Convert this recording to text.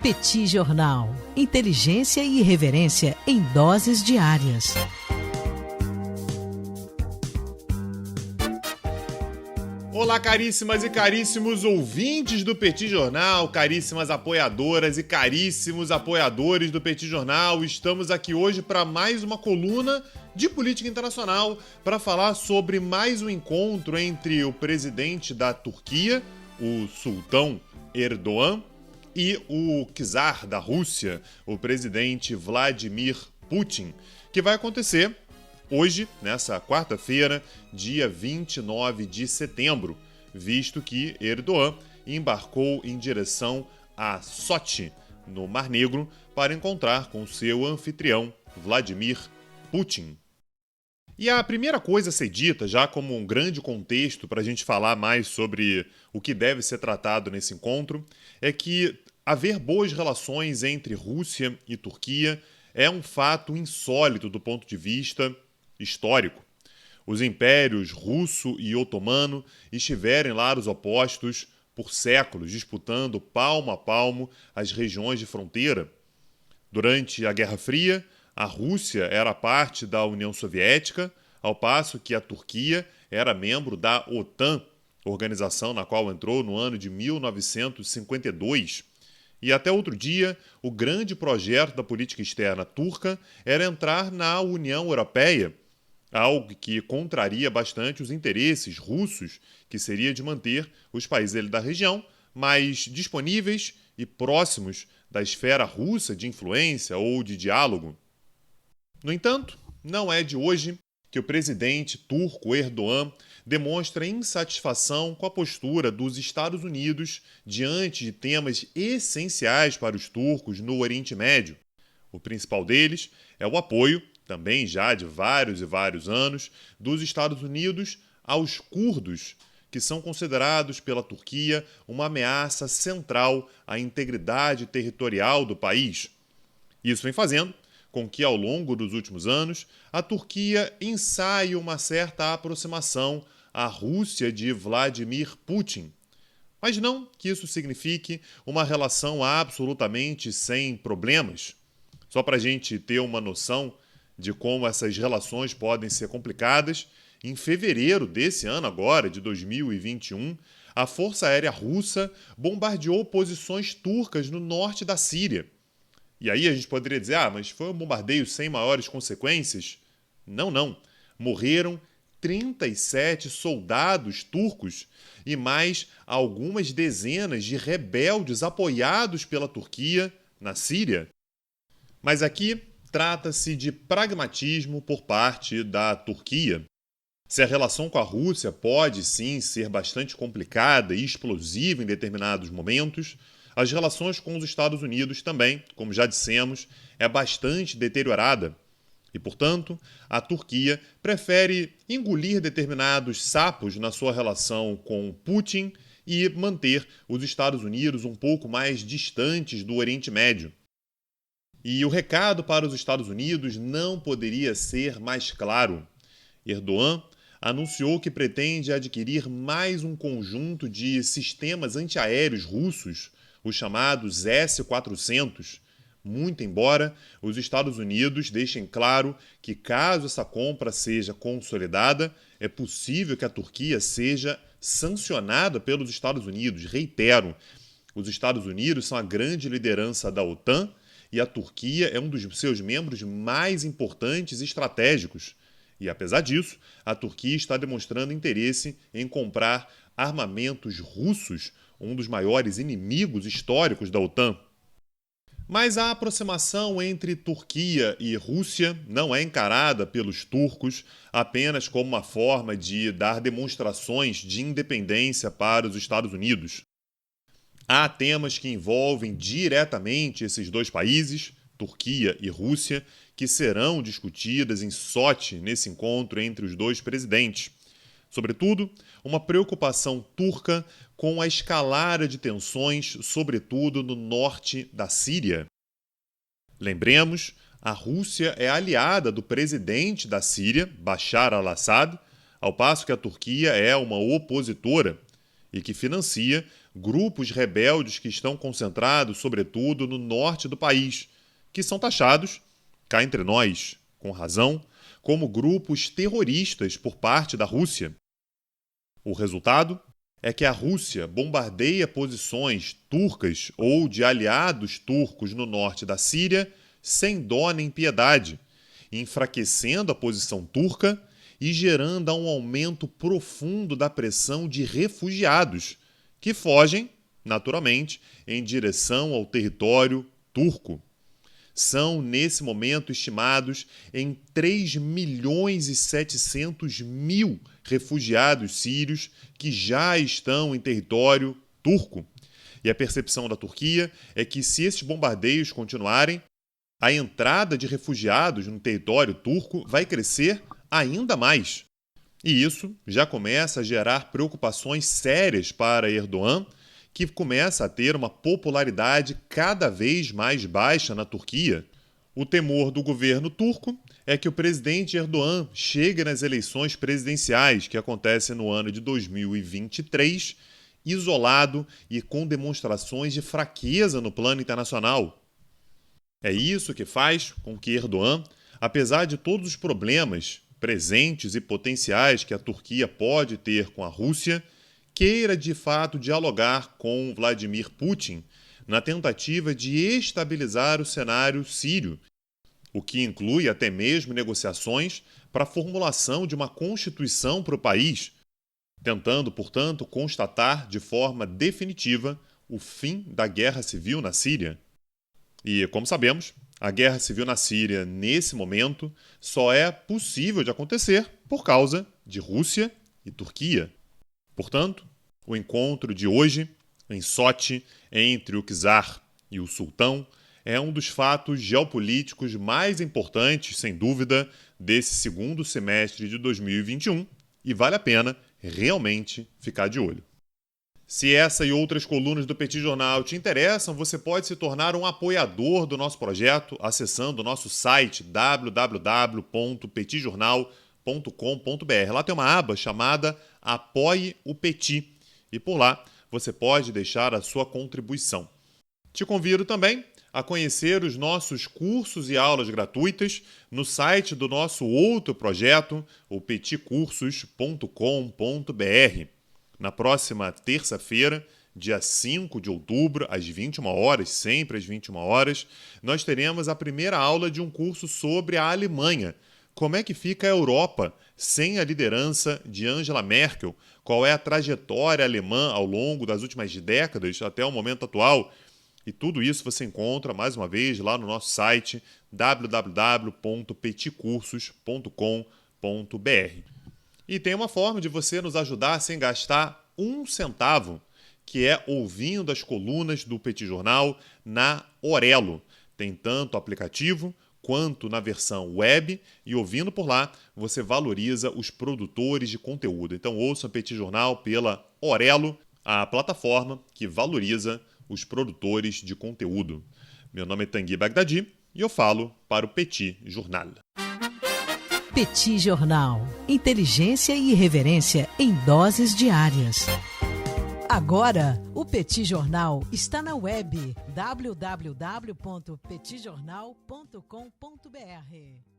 Petit Jornal. Inteligência e irreverência em doses diárias. Olá, caríssimas e caríssimos ouvintes do Petit Jornal, caríssimas apoiadoras e caríssimos apoiadores do Petit Jornal. Estamos aqui hoje para mais uma coluna de política internacional para falar sobre mais um encontro entre o presidente da Turquia, o Sultão Erdogan, e o czar da Rússia, o presidente Vladimir Putin, que vai acontecer hoje, nessa quarta-feira, dia 29 de setembro, visto que Erdogan embarcou em direção a Sochi, no Mar Negro, para encontrar com seu anfitrião, Vladimir Putin. E a primeira coisa a ser dita, já como um grande contexto para a gente falar mais sobre o que deve ser tratado nesse encontro, é que haver boas relações entre Rússia e Turquia é um fato insólito do ponto de vista histórico. Os impérios russo e otomano estiveram em lados opostos por séculos, disputando palmo a palmo as regiões de fronteira. Durante a Guerra Fria, a Rússia era parte da União Soviética, ao passo que a Turquia era membro da OTAN, organização na qual entrou no ano de 1952. E até outro dia, o grande projeto da política externa turca era entrar na União Europeia, algo que contraria bastante os interesses russos, que seria de manter os países da região mais disponíveis e próximos da esfera russa de influência ou de diálogo. No entanto, não é de hoje que o presidente turco Erdogan demonstra insatisfação com a postura dos Estados Unidos diante de temas essenciais para os turcos no Oriente Médio. O principal deles é o apoio, também já de vários e vários anos, dos Estados Unidos aos curdos, que são considerados pela Turquia uma ameaça central à integridade territorial do país. Isso vem fazendo com que, ao longo dos últimos anos, a Turquia ensaie uma certa aproximação à Rússia de Vladimir Putin. Mas não que isso signifique uma relação absolutamente sem problemas. Só para a gente ter uma noção de como essas relações podem ser complicadas, em fevereiro desse ano agora, de 2021, a Força Aérea Russa bombardeou posições turcas no norte da Síria. E aí a gente poderia dizer, mas foi um bombardeio sem maiores consequências? Não. Morreram 37 soldados turcos e mais algumas dezenas de rebeldes apoiados pela Turquia na Síria. Mas aqui trata-se de pragmatismo por parte da Turquia. Se a relação com a Rússia pode sim ser bastante complicada e explosiva em determinados momentos, as relações com os Estados Unidos também, como já dissemos, é bastante deteriorada. E, portanto, a Turquia prefere engolir determinados sapos na sua relação com Putin e manter os Estados Unidos um pouco mais distantes do Oriente Médio. E o recado para os Estados Unidos não poderia ser mais claro. Erdogan anunciou que pretende adquirir mais um conjunto de sistemas antiaéreos russos, os chamados S-400, muito embora os Estados Unidos deixem claro que, caso essa compra seja consolidada, é possível que a Turquia seja sancionada pelos Estados Unidos. Reitero, os Estados Unidos são a grande liderança da OTAN e a Turquia é um dos seus membros mais importantes e estratégicos. E, apesar disso, a Turquia está demonstrando interesse em comprar armamentos russos, um dos maiores inimigos históricos da OTAN. Mas a aproximação entre Turquia e Rússia não é encarada pelos turcos apenas como uma forma de dar demonstrações de independência para os Estados Unidos. Há temas que envolvem diretamente esses dois países, Turquia e Rússia, que serão discutidas em Sochi nesse encontro entre os dois presidentes. Sobretudo, uma preocupação turca com a escalada de tensões, sobretudo no norte da Síria. Lembremos, a Rússia é aliada do presidente da Síria, Bashar al-Assad, ao passo que a Turquia é uma opositora e que financia grupos rebeldes que estão concentrados, sobretudo, no norte do país, que são taxados, cá entre nós, com razão, como grupos terroristas por parte da Rússia. O resultado é que a Rússia bombardeia posições turcas ou de aliados turcos no norte da Síria sem dó nem piedade, enfraquecendo a posição turca e gerando um aumento profundo da pressão de refugiados, que fogem, naturalmente, em direção ao território turco. São, nesse momento, estimados em 3.700.000 refugiados sírios que já estão em território turco. E a percepção da Turquia é que, se esses bombardeios continuarem, a entrada de refugiados no território turco vai crescer ainda mais. E isso já começa a gerar preocupações sérias para Erdogan, que começa a ter uma popularidade cada vez mais baixa na Turquia. O temor do governo turco é que o presidente Erdogan chegue nas eleições presidenciais, que acontecem no ano de 2023, isolado e com demonstrações de fraqueza no plano internacional. É isso que faz com que Erdogan, apesar de todos os problemas presentes e potenciais que a Turquia pode ter com a Rússia, queira de fato dialogar com Vladimir Putin na tentativa de estabilizar o cenário sírio, o que inclui até mesmo negociações para a formulação de uma constituição para o país, tentando, portanto, constatar de forma definitiva o fim da guerra civil na Síria. E, como sabemos, a guerra civil na Síria, nesse momento, só é possível de acontecer por causa de Rússia e Turquia. Portanto, o encontro de hoje, em Sochi, entre o czar e o sultão, é um dos fatos geopolíticos mais importantes, sem dúvida, desse segundo semestre de 2021 e vale a pena realmente ficar de olho. Se essa e outras colunas do Petit Jornal te interessam, você pode se tornar um apoiador do nosso projeto acessando o nosso site www.petitjornal.com.br. Lá tem uma aba chamada Apoie o Petit e por lá você pode deixar a sua contribuição. Te convido também a conhecer os nossos cursos e aulas gratuitas no site do nosso outro projeto, o petitcursos.com.br. Na próxima terça-feira, dia 5 de outubro, às 21 horas, sempre às 21 horas, nós teremos a primeira aula de um curso sobre a Alemanha. Como é que fica a Europa sem a liderança de Angela Merkel? Qual é a trajetória alemã ao longo das últimas décadas até o momento atual? E tudo isso você encontra, mais uma vez, lá no nosso site www.petitcursos.com.br. E tem uma forma de você nos ajudar sem gastar um centavo, que é ouvindo as colunas do Petit Jornal na Orelo. Tem tanto aplicativo quanto na versão web e ouvindo por lá você valoriza os produtores de conteúdo. Então ouça o Petit Jornal pela Orelo, a plataforma que valoriza os produtores de conteúdo. Meu nome é Tanguy Bagdadi e eu falo para o Petit Jornal. Petit Jornal. Inteligência e irreverência em doses diárias. Agora, o Petit Jornal está na web www.petitjornal.com.br.